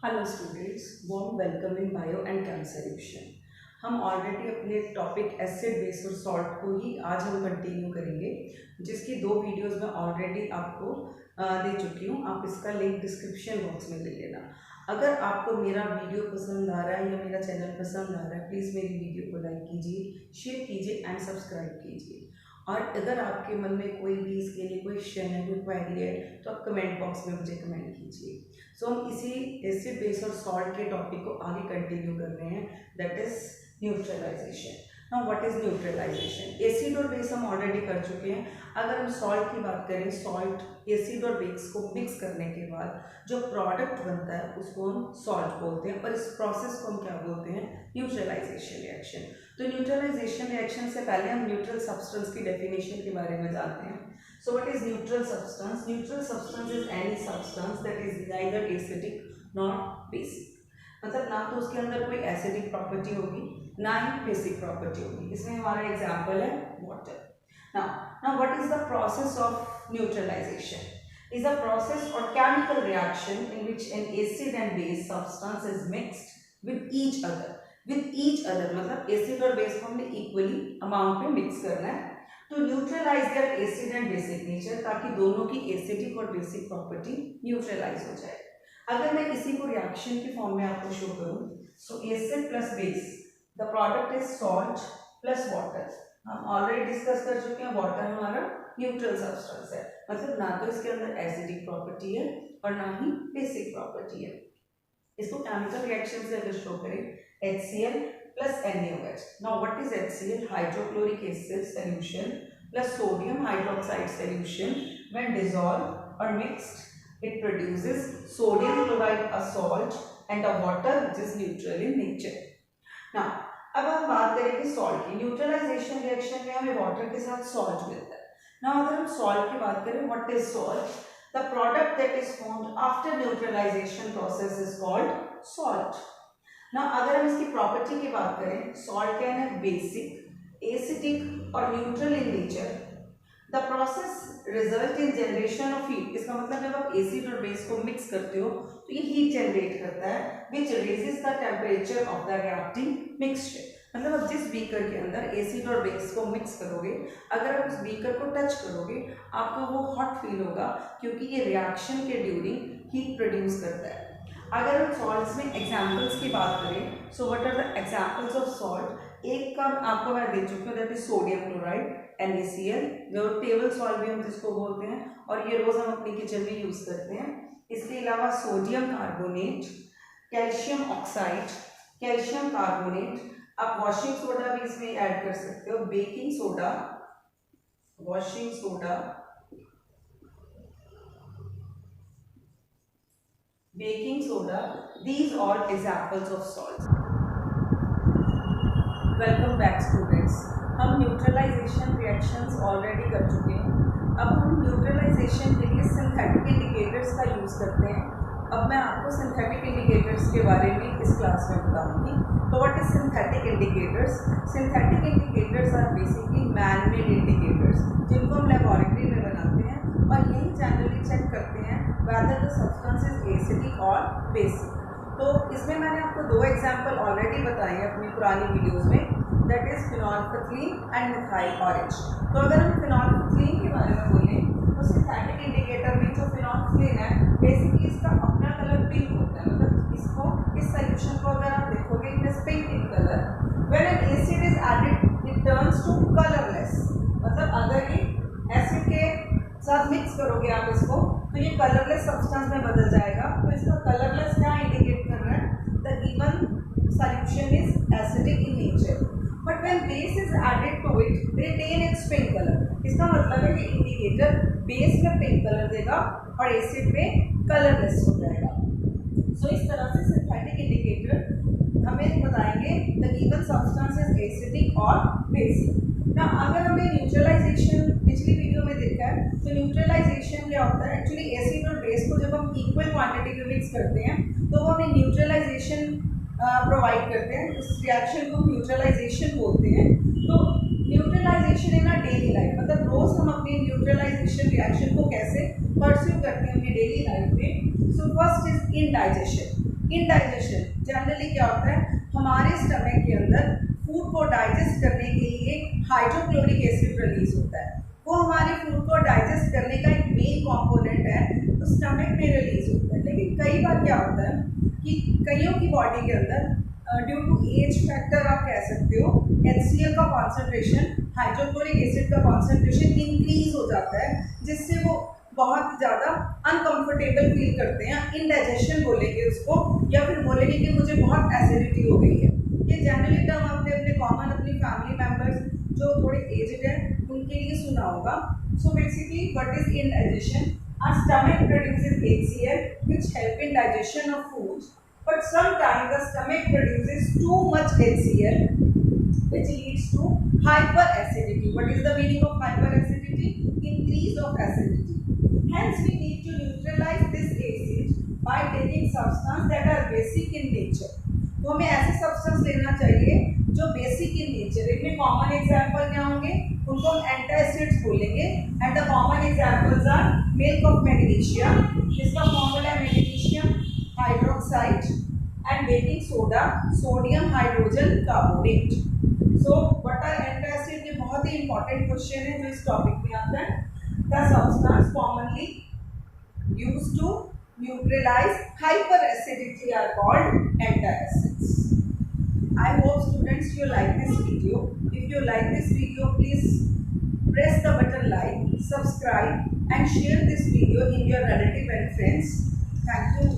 Hello students, warm welcome in bio and came solution. हम already अपने topic acid base और salt को ही आज हम कंटिन्यू करेंगे, जिसकी 2 वीडियोस मैं ऑलरेडी आपको दे चुकी हूँ। आप इसका लिंक डिस्क्रिप्शन बॉक्स में ले लेना। अगर आपको मेरा वीडियो पसंद आ रहा है या मेरा चैनल पसंद आ रहा है, प्लीज़ मेरी वीडियो को लाइक कीजिए, शेयर कीजिए एंड सब्सक्राइब कीजिए। और अगर आपके मन में कोई भी इसके लिए क्वेश्चन है, कोई क्वेरी है, तो आप कमेंट बॉक्स में मुझे कमेंट कीजिए। सो हम इसी एसिड बेस और सॉल्ट के टॉपिक को आगे कंटिन्यू कर रहे हैं, that is neutralization. Now what is neutralization? Acid और बेस हम ऑलरेडी कर चुके हैं। अगर हम सॉल्ट की बात करें, सॉल्ट एसिड और बेस को मिक्स करने के बाद जो प्रोडक्ट बनता है उसको हम सॉल्ट बोलते हैं, और इस प्रोसेस को हम क्या बोलते हैं? Neutralization reaction. तो न्यूट्रलाइजेशन रिएक्शन से पहले हम न्यूट्रल सब्सटेंस की डेफिनेशन के बारे में जानते हैं। So what is neutral substance? Neutral substance is any substance that is neither acidic nor basic. मतलब ना तो उसके अंदर कोई एसिडिक प्रॉपर्टी होगी, ना ही बेसिक प्रॉपर्टी होगी। इसमें हमारा एग्जांपल है water. Now what is the process of neutralization? Is a process or chemical reaction in which an acid and base substance is mixed with each other. With each other मतलब acid और base को हमने equally amount में mix करना है to neutralize their acid and basic nature, ताकि दोनों की एसिडिक और बेसिक प्रॉपर्टी न्यूट्रलाइज हो जाए। अगर मैं इसी को रिएक्शन की फॉर्म में आपको शो करूं, सो acid plus base, the product is salt plus water. हम ऑलरेडी डिस्कस कर चुके हैं, वाटर हमारा न्यूट्रल सब्सटेंस है, मतलब ना तो इसके अंदर एसिडिक प्रॉपर्टी है और ना ही बेसिक प्रॉपर्टी है। इसको केमिकल रिएक्शन से अगर शो करें, HCl plus NaOH. Now what is HCl? Hydrochloric acid solution plus sodium hydroxide solution. When dissolved or mixed, it produces sodium chloride, a salt, and a water which is neutral in nature. Now अब हम बात करेंगे salt की। Neutralisation reaction में हमें water के साथ salt मिलता है। Now अगर हम सॉल्ट की बात करें, what is salt? The product that is formed after neutralization process is called salt. ना अगर हम इसकी प्रॉपर्टी की बात करें, सॉल्ट क्या है? बेसिक, एसिडिक और neutral in nature. The process result in generation of heat. इसका मतलब जब आप एसिड और बेस को मिक्स करते हो तो ये हीट जनरेट करता है, which raises the temperature of the reacting mixture. मतलब आप जिस बीकर के अंदर एसिड और बेस को मिक्स करोगे, अगर आप उस बीकर को टच करोगे, आपको वो हॉट फील होगा, क्योंकि ये रिएक्शन के ड्यूरिंग हीट प्रोड्यूस करता है। अगर हम सॉल्ट्स में एग्जाम्पल्स की बात करें, so what are the examples of salt? एक का आपको मैं दे चुकी हूँ, that is sodium chloride, NaCl, जो टेबल सॉल्ट भी हम जिसको बोलते हैं, और ये रोज हम अपनी किचन में यूज करते हैं। इसके अलावा sodium carbonate, calcium oxide, calcium carbonate. आप वॉशिंग सोडा भी इसमें ऐड कर सकते हो, baking soda, washing soda, baking soda, these all examples of salts. Welcome back students. हम न्यूट्रलाइजेशन रिएक्शंस ऑलरेडी कर चुके हैं। अब हम न्यूट्रलाइजेशन के लिए सिंथेटिक इंडिकेटर्स का यूज़ करते हैं। अब मैं आपको सिंथेटिक इंडिकेटर्स के बारे में इस क्लास में बताऊंगी। तो what is synthetic indicators? Synthetic indicators are basically man made indicators, जिनको हम लेबोरेटरी में बनाते हैं और यही जनरली चेक करते हैं whether the substance is acidic or basic. तो इसमें मैंने आपको 2 एग्जाम्पल ऑलरेडी बताए हैं अपनी पुरानी वीडियोस में, that is phenolphthalein and methyl orange. तो अगर हम फिनोल्फथलीन के बारे में बोलें, तो सिंथेटिक इंडिकेटर में जो फिनोल्फथलीन है, बेसिकली इसका अपना कलर पिंक होता है। मतलब इसको, इस सोल्यूशन को अगर आप देखोगे, it is pink in colour. When an acid is added, it turns to colourless. मतलब अगर ये एसिड के साथ मिक्स करोगे आप इसको, तो ये कलरलेस सब्सटेंस में बदल जाएगा। तो इसका कलरलेस क्या इंडिकेट कर रहा है? The given solution is acidic in nature, but when base is added to it, retain its pink colour. इसका मतलब है कि इंडिकेटर बेस में पिंक कलर देगा और एसिड में कलरलेस हो जाएगा। सो इस तरह से सिंथेटिक इंडिकेटर हमें बताएंगे the given substance is acidic और बेसिक। ना अगर हमने न्यूट्रलाइजेशन पिछली वीडियो में देखा है, तो न्यूट्रलाइजेशन क्या होता है? एक्चुअली एसिड और बेस को जब हम इक्वल क्वांटिटी में मिक्स करते हैं, तो वो हमें न्यूट्रलाइजेशन प्रोवाइड करते हैं। उस रिएक्शन को न्यूट्रलाइजेशन बोलते हैं। तो neutralization in a daily life, मतलब रोज हम अपनी न्यूट्रलाइजेशन रिएक्शन को कैसे परस्यू करते हैं अपनी डेली लाइफ में। So first is indigestion. Indigestion generally क्या होता है, हमारे स्टमक के अंदर फूड को डाइजेस्ट करने के लिए हाइड्रोक्लोरिक एसिड रिलीज होता है। वो हमारे फूड को डाइजेस्ट करने का एक मेन कंपोनेंट है, तो स्टमक में रिलीज होता है। लेकिन कई बार क्या होता है कि कईयों की बॉडी के अंदर ड्यू टू एज फैक्टर आप कह सकते हो, HCl का कॉन्सेंट्रेशन, हाइड्रोक्लोरिक एसिड का कॉन्सेंट्रेशन इंक्रीज हो जाता है, जिससे वो बहुत ज़्यादा अनकंफर्टेबल फील करते हैं। इंडाइजेशन बोलेंगे उसको, या फिर बोलेंगे कि मुझे बहुत एसिडिटी हो गई है। ये जनरली टर्म आपने अपने कॉमन अपनी फैमिली मेम्बर्स जो थोड़े एजड हैं उनके लिए सुना होगा। So basically what is indigestion? Our stomach produces HCl which help in digestion of foods, but sometimes the stomach produces too much HCl which leads to hyperacidity. What is the meaning of hyperacidity? Increase of acidity. Hence we need to neutralize this acid by taking substances that are basic in nature. तो हमें ऐसे substance लेना चाहिए जो basic in nature. इनमें common example क्या होंगे, उनको हम एंटासिड्स बोलेंगे। And the common examples are milk of magnesia, जिसका फॉर्मूला है magnesium hydroxide, and baking soda sodium hydrogen carbonate. So what are antacid? ये बहुत ही इंपॉर्टेंट क्वेश्चन है जो इस टॉपिक में आता है। The substance commonly used to neutralize hyperacidity are called antacids. I hope students you like this video. If you like this video, please press the button like, subscribe and share this video in your relative and friends. Thank you.